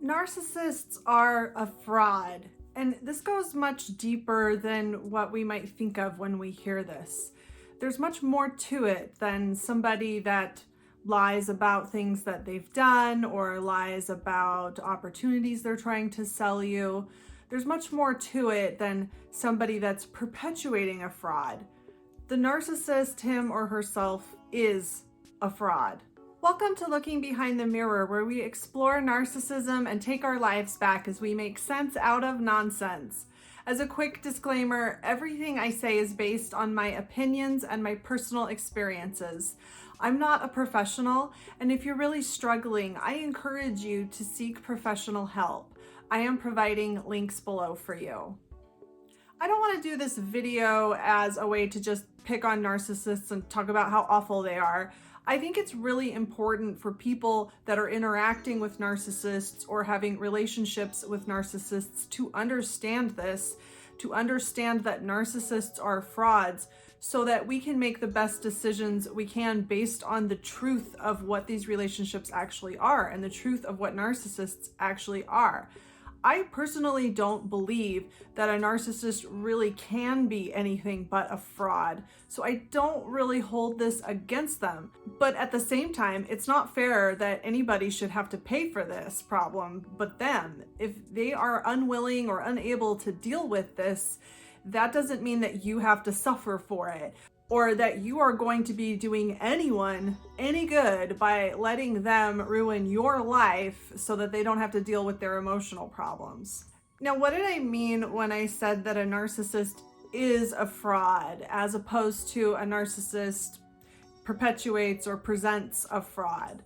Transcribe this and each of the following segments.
Narcissists are a fraud, and this goes much deeper than what we might think of when we hear this. There's much more to it than somebody that lies about things that they've done or lies about opportunities they're trying to sell you. There's much more to it than somebody that's perpetuating a fraud. The narcissist, him or herself, is a fraud. Welcome to Looking Behind the Mirror, where we explore narcissism and take our lives back as we make sense out of nonsense. As a quick disclaimer, everything I say is based on my opinions and my personal experiences. I'm not a professional, and if you're really struggling, I encourage you to seek professional help. I am providing links below for you. I don't want to do this video as a way to just pick on narcissists and talk about how awful they are. I think it's really important for people that are interacting with narcissists or having relationships with narcissists to understand this, to understand that narcissists are frauds, so that we can make the best decisions we can based on the truth of what these relationships actually are and the truth of what narcissists actually are. I personally don't believe that a narcissist really can be anything but a fraud, so I don't really hold this against them. But at the same time, it's not fair that anybody should have to pay for this problem but them. If they are unwilling or unable to deal with this, that doesn't mean that you have to suffer for it, or that you are going to be doing anyone any good by letting them ruin your life so that they don't have to deal with their emotional problems. Now, what did I mean when I said that a narcissist is a fraud, as opposed to a narcissist perpetuates or presents a fraud?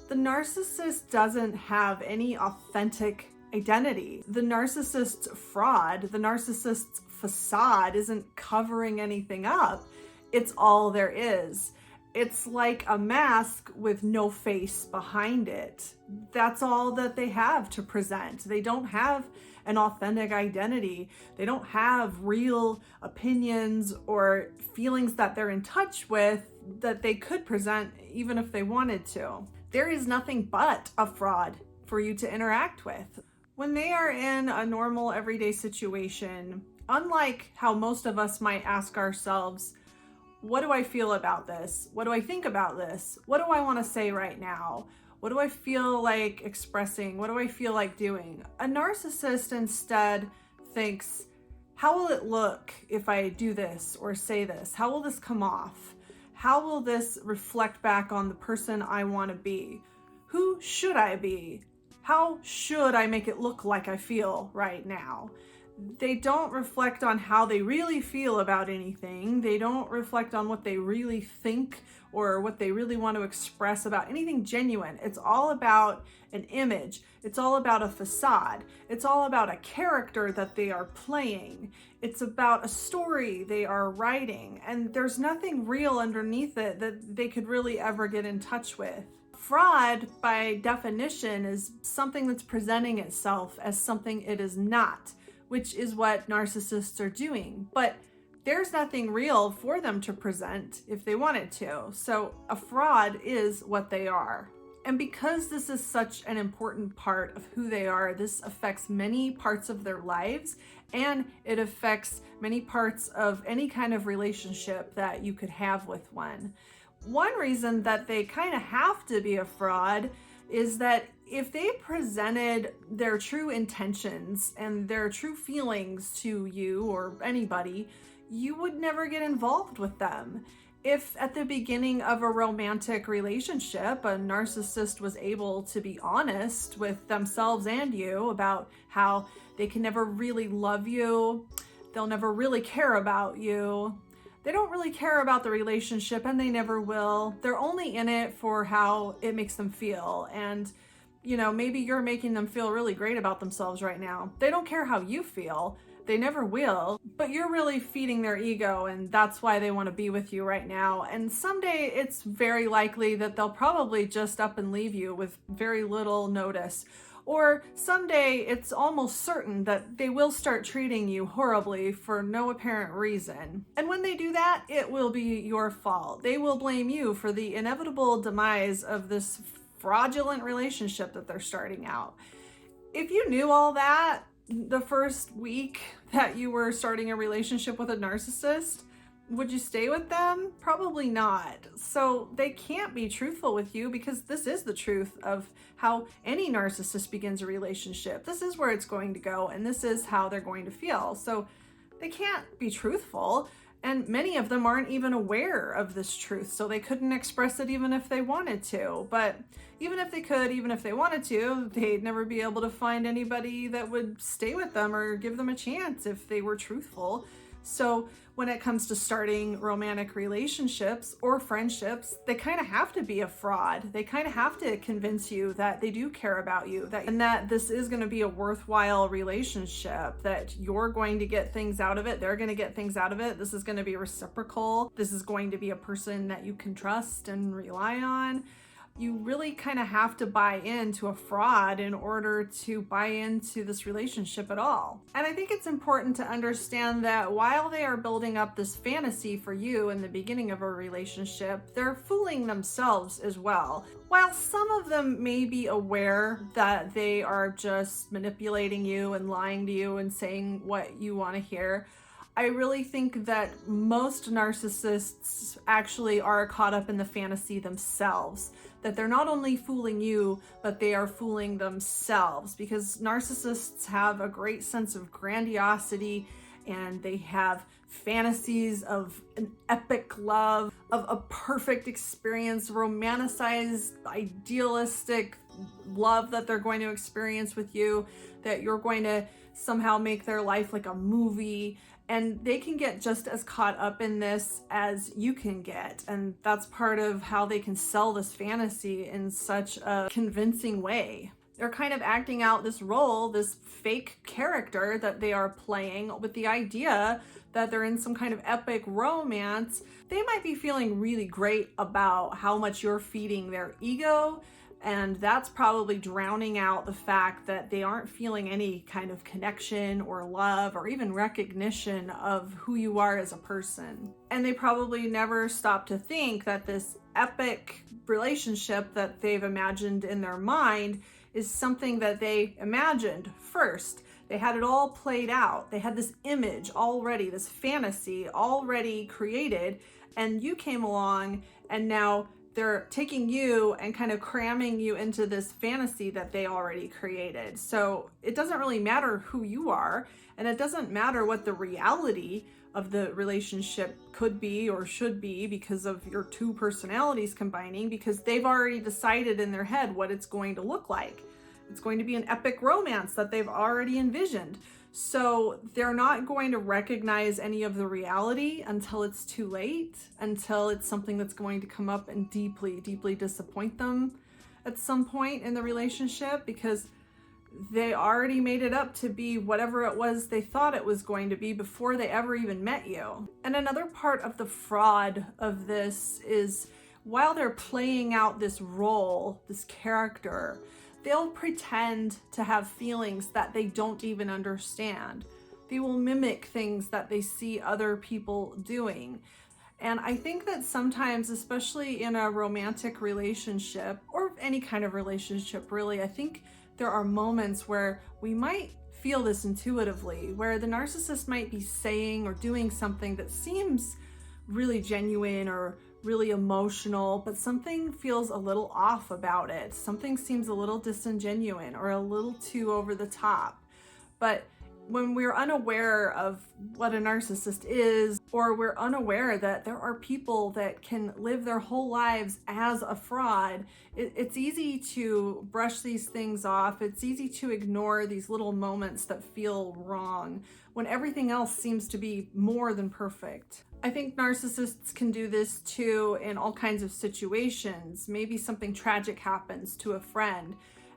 The narcissist doesn't have any authentic identity. The narcissist's fraud, the narcissist's facade isn't covering anything up. It's all there is. It's like a mask with no face behind it. That's all that they have to present. They don't have an authentic identity. They don't have real opinions or feelings that they're in touch with that they could present even if they wanted to. There is nothing but a fraud for you to interact with. When they are in a normal everyday situation, unlike how most of us might ask ourselves, what do I feel about this? What do I think about this? What do I want to say right now? What do I feel like expressing? What do I feel like doing? A narcissist instead thinks, how will it look if I do this or say this? How will this come off? How will this reflect back on the person I want to be? Who should I be? How should I make it look like I feel right now? They don't reflect on how they really feel about anything. They don't reflect on what they really think or what they really want to express about anything genuine. It's all about an image. It's all about a facade. It's all about a character that they are playing. It's about a story they are writing. And there's nothing real underneath it that they could really ever get in touch with. Fraud, by definition, is something that's presenting itself as something it is not, which is what narcissists are doing. But there's nothing real for them to present if they wanted to. So a fraud is what they are. And because this is such an important part of who they are, this affects many parts of their lives, and it affects many parts of any kind of relationship that you could have with one. One reason that they kind of have to be a fraud is that if they presented their true intentions and their true feelings to you or anybody, you would never get involved with them. If at the beginning of a romantic relationship, a narcissist was able to be honest with themselves and you about how they can never really love you, they'll never really care about you, they don't really care about the relationship and they never will. They're only in it for how it makes them feel. And, maybe you're making them feel really great about themselves right now. They don't care how you feel. They never will. But you're really feeding their ego, and that's why they want to be with you right now. And someday it's very likely that they'll probably just up and leave you with very little notice. Or someday it's almost certain that they will start treating you horribly for no apparent reason. And when they do that, it will be your fault. They will blame you for the inevitable demise of this fraudulent relationship that they're starting out. If you knew all that the first week that you were starting a relationship with a narcissist, would you stay with them? Probably not. So they can't be truthful with you, because this is the truth of how any narcissist begins a relationship. This is where it's going to go, and this is how they're going to feel. So they can't be truthful. And many of them aren't even aware of this truth, so they couldn't express it even if they wanted to. But even if they could, even if they wanted to, they'd never be able to find anybody that would stay with them or give them a chance if they were truthful. So when it comes to starting romantic relationships or friendships, they kind of have to be a fraud. They kind of have to convince you that they do care about you, and that this is going to be a worthwhile relationship, that you're going to get things out of it, they're going to get things out of it, this is going to be reciprocal, this is going to be a person that you can trust and rely on. You really kind of have to buy into a fraud in order to buy into this relationship at all. And I think it's important to understand that while they are building up this fantasy for you in the beginning of a relationship, they're fooling themselves as well. While some of them may be aware that they are just manipulating you and lying to you and saying what you want to hear, I really think that most narcissists actually are caught up in the fantasy themselves, that they're not only fooling you, but they are fooling themselves, because narcissists have a great sense of grandiosity, and they have fantasies of an epic love, of a perfect experience, romanticized, idealistic love that they're going to experience with you, that you're going to somehow make their life like a movie. And they can get just as caught up in this as you can get. And that's part of how they can sell this fantasy in such a convincing way. They're kind of acting out this role, this fake character that they are playing, with the idea that they're in some kind of epic romance. They might be feeling really great about how much you're feeding their ego, and that's probably drowning out the fact that they aren't feeling any kind of connection or love or even recognition of who you are as a person. And they probably never stop to think that this epic relationship that they've imagined in their mind is something that they imagined first. They had it all played out. They had this image already, this fantasy already created, and you came along, and now they're taking you and kind of cramming you into this fantasy that they already created. So it doesn't really matter who you are, and it doesn't matter what the reality of the relationship could be or should be because of your two personalities combining, because they've already decided in their head what it's going to look like. It's going to be an epic romance that they've already envisioned. So they're not going to recognize any of the reality until it's too late, until it's something that's going to come up and deeply, deeply disappoint them at some point in the relationship, because they already made it up to be whatever it was they thought it was going to be before they ever even met you. And another part of the fraud of this is, while they're playing out this role, this character, they'll pretend to have feelings that they don't even understand. They will mimic things that they see other people doing. And I think that sometimes, especially in a romantic relationship or any kind of relationship really, I think there are moments where we might feel this intuitively, where the narcissist might be saying or doing something that seems really genuine or really emotional, but something feels a little off about it. Something seems a little disingenuine or a little too over the top. But when we're unaware of what a narcissist is, or we're unaware that there are people that can live their whole lives as a fraud, it's easy to brush these things off. It's easy to ignore these little moments that feel wrong when everything else seems to be more than perfect. I think narcissists can do this too in all kinds of situations. Maybe something tragic happens to a friend,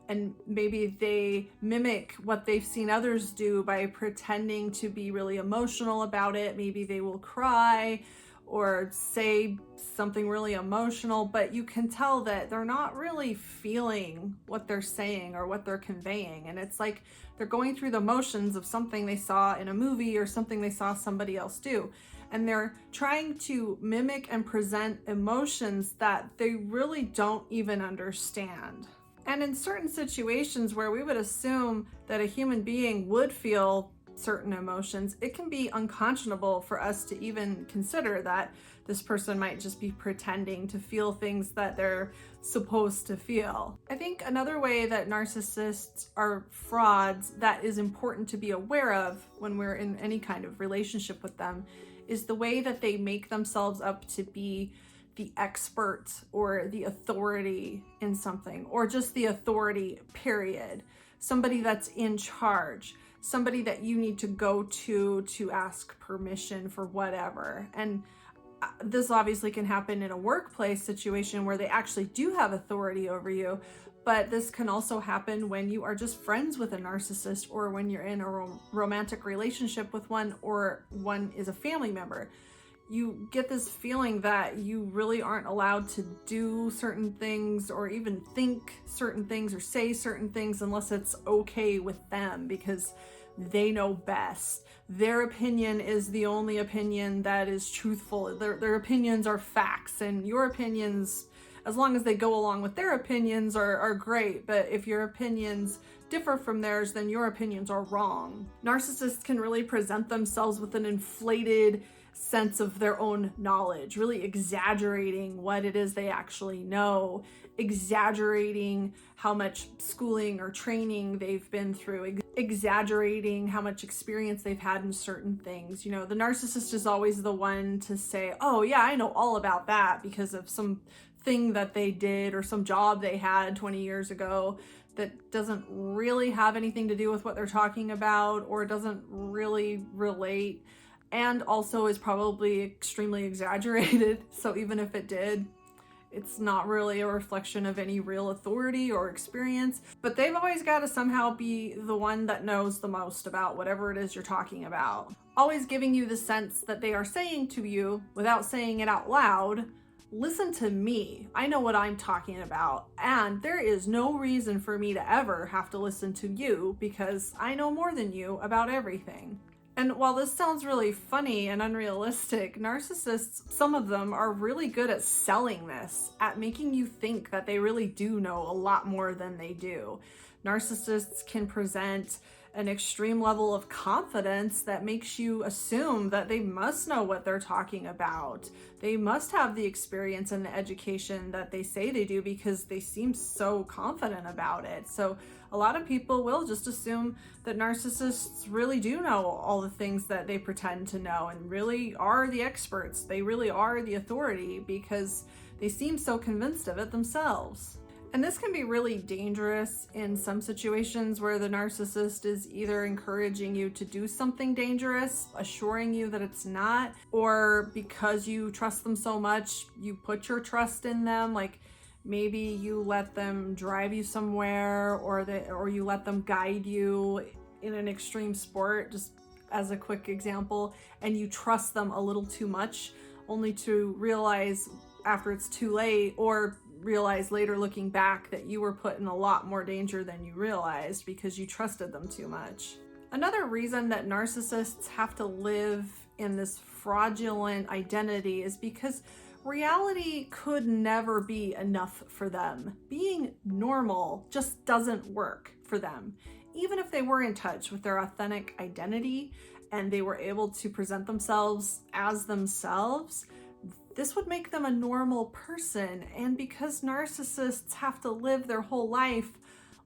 and maybe they mimic what they've seen others do by pretending to be really emotional about it. Maybe they will cry or say something really emotional, but you can tell that they're not really feeling what they're saying or what they're conveying. And it's like they're going through the motions of something they saw in a movie or something they saw somebody else do. And they're trying to mimic and present emotions that they really don't even understand. And in certain situations where we would assume that a human being would feel certain emotions, it can be unconscionable for us to even consider that this person might just be pretending to feel things that they're supposed to feel. I think another way that narcissists are frauds that is important to be aware of when we're in any kind of relationship with them is the way that they make themselves up to be the expert or the authority in something, or just the authority, period. Somebody that's in charge, somebody that you need to go to ask permission for whatever. And this obviously can happen in a workplace situation where they actually do have authority over you, but this can also happen when you are just friends with a narcissist, or when you're in a romantic relationship with one, or one is a family member. You get this feeling that you really aren't allowed to do certain things, or even think certain things, or say certain things unless it's okay with them, because they know best. Their opinion is the only opinion that is truthful. Their opinions are facts, and your opinions, as long as they go along with their opinions, are great. But if your opinions differ from theirs, then your opinions are wrong. Narcissists can really present themselves with an inflated sense of their own knowledge, really exaggerating what it is they actually know, exaggerating how much schooling or training they've been through, exaggerating how much experience they've had in certain things. You know, the narcissist is always the one to say, oh yeah, I know all about that because of some thing that they did or some job they had 20 years ago that doesn't really have anything to do with what they're talking about, or doesn't really relate, and also is probably extremely exaggerated. So even if it did, it's not really a reflection of any real authority or experience. But they've always got to somehow be the one that knows the most about whatever it is you're talking about. Always giving you the sense that they are saying to you, without saying it out loud, listen to me. I know what I'm talking about, and there is no reason for me to ever have to listen to you, because I know more than you about everything. And while this sounds really funny and unrealistic, narcissists, some of them, are really good at selling this, at making you think that they really do know a lot more than they do. Narcissists can present an extreme level of confidence that makes you assume that they must know what they're talking about. They must have the experience and the education that they say they do, because they seem so confident about it. So a lot of people will just assume that narcissists really do know all the things that they pretend to know, and really are the experts. They really are the authority, because they seem so convinced of it themselves. And this can be really dangerous in some situations where the narcissist is either encouraging you to do something dangerous, assuring you that it's not, or because you trust them so much, you put your trust in them. Like maybe you let them drive you somewhere, or you let them guide you in an extreme sport, just as a quick example, and you trust them a little too much, only to realize after it's too late, or realize later looking back, that you were put in a lot more danger than you realized because you trusted them too much. Another reason that narcissists have to live in this fraudulent identity is because reality could never be enough for them. Being normal just doesn't work for them. Even if they were in touch with their authentic identity and they were able to present themselves as themselves, this would make them a normal person. And because narcissists have to live their whole life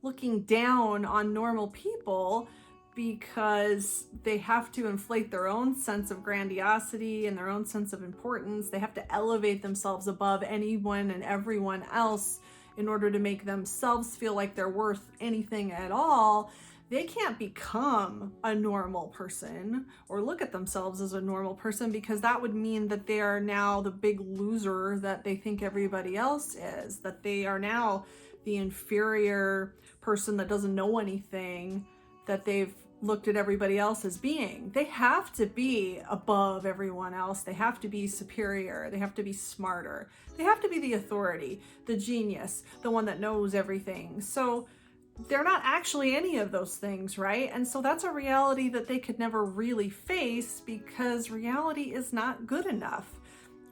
looking down on normal people, because they have to inflate their own sense of grandiosity and their own sense of importance, they have to elevate themselves above anyone and everyone else in order to make themselves feel like they're worth anything at all, they can't become a normal person or look at themselves as a normal person, because that would mean that they are now the big loser that they think everybody else is, that they are now the inferior person that doesn't know anything, that they've looked at everybody else as being. They have to be above everyone else. They have to be superior. They have to be smarter. They have to be the authority, the genius, the one that knows everything. So they're not actually any of those things, right? And so that's a reality that they could never really face, because reality is not good enough.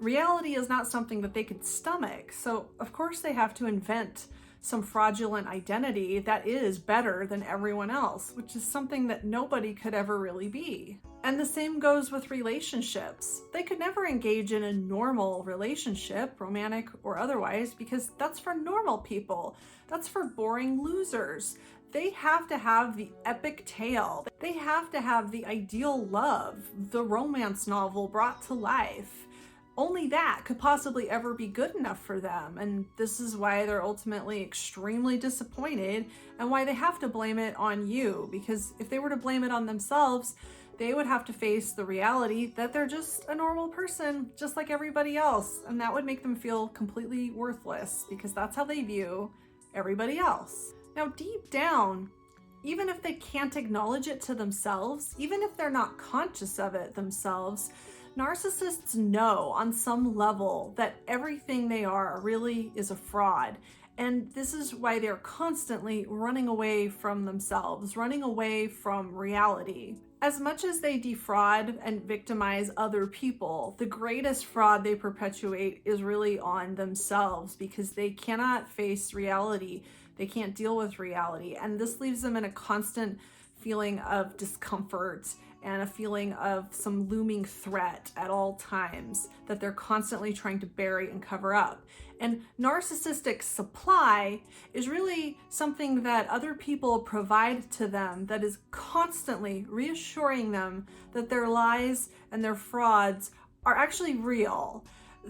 Reality is not something that they could stomach. So of course they have to invent some fraudulent identity that is better than everyone else, which is something that nobody could ever really be. And the same goes with relationships. They could never engage in a normal relationship, romantic or otherwise, because that's for normal people. That's for boring losers. They have to have the epic tale. They have to have the ideal love, the romance novel brought to life. Only that could possibly ever be good enough for them. And this is why they're ultimately extremely disappointed and why they have to blame it on you. Because if they were to blame it on themselves, they would have to face the reality that they're just a normal person, just like everybody else. And that would make them feel completely worthless because that's how they view everybody else. Now, deep down, even if they can't acknowledge it to themselves, even if they're not conscious of it themselves, narcissists know on some level that everything they are really is a fraud. And this is why they're constantly running away from themselves, running away from reality. As much as they defraud and victimize other people, the greatest fraud they perpetuate is really on themselves because they cannot face reality. They can't deal with reality. And this leaves them in a constant feeling of discomfort and a feeling of some looming threat at all times that they're constantly trying to bury and cover up. And narcissistic supply is really something that other people provide to them that is constantly reassuring them that their lies and their frauds are actually real,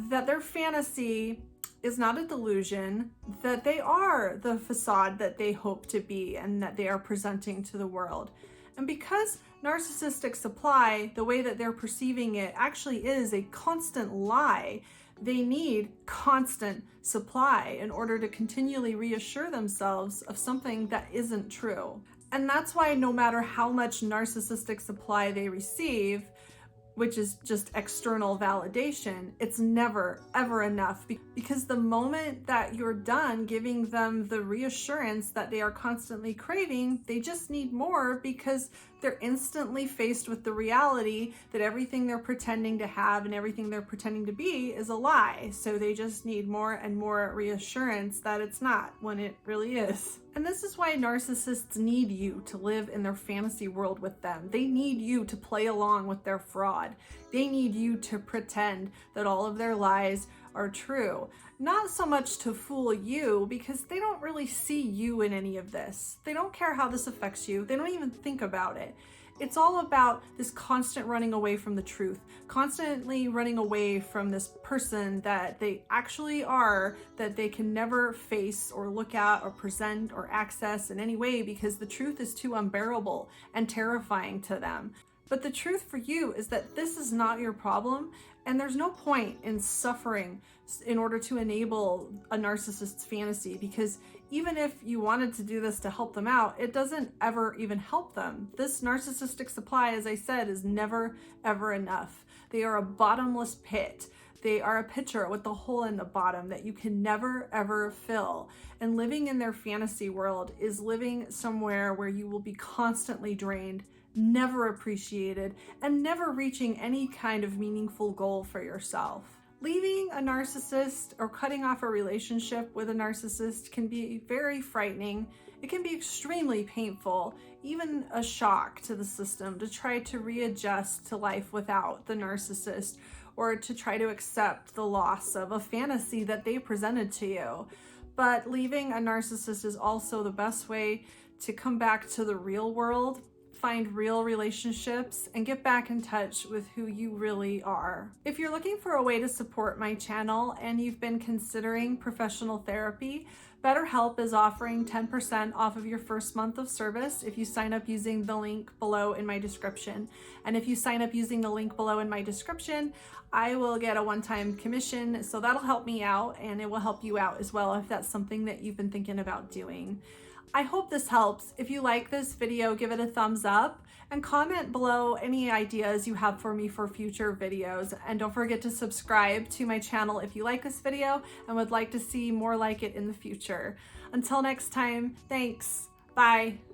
that their fantasy is not a delusion, that they are the facade that they hope to be and that they are presenting to the world. And because narcissistic supply, the way that they're perceiving it, actually is a constant lie, they need constant supply in order to continually reassure themselves of something that isn't true. And that's why no matter how much narcissistic supply they receive, which is just external validation, it's never, ever enough. Because the moment that you're done giving them the reassurance that they are constantly craving, they just need more because they're instantly faced with the reality that everything they're pretending to have and everything they're pretending to be is a lie. So they just need more and more reassurance that it's not when it really is. And this is why narcissists need you to live in their fantasy world with them. They need you to play along with their fraud. They need you to pretend that all of their lies are true. Not so much to fool you, because they don't really see you in any of this. They don't care how this affects you. They don't even think about it. It's all about this constant running away from the truth, constantly running away from this person that they actually are, that they can never face or look at or present or access in any way because the truth is too unbearable and terrifying to them. But the truth for you is that this is not your problem, and there's no point in suffering in order to enable a narcissist's fantasy, because even if you wanted to do this to help them out, it doesn't ever even help them. This narcissistic supply, as I said, is never, ever enough. They are a bottomless pit. They are a pitcher with the hole in the bottom that you can never, ever fill. And living in their fantasy world is living somewhere where you will be constantly drained, never appreciated, and never reaching any kind of meaningful goal for yourself. Leaving a narcissist or cutting off a relationship with a narcissist can be very frightening. It can be extremely painful, even a shock to the system to try to readjust to life without the narcissist, or to try to accept the loss of a fantasy that they presented to you. But leaving a narcissist is also the best way to come back to the real world, find real relationships, and get back in touch with who you really are. If you're looking for a way to support my channel and you've been considering professional therapy, BetterHelp is offering 10% off of your first month of service if you sign up using the link below in my description. And if you sign up using the link below in my description, I will get a one-time commission, so that'll help me out, and it will help you out as well if that's something that you've been thinking about doing. I hope this helps. If you like this video, give it a thumbs up and comment below any ideas you have for me for future videos. And don't forget to subscribe to my channel if you like this video and would like to see more like it in the future. Until next time, thanks. Bye.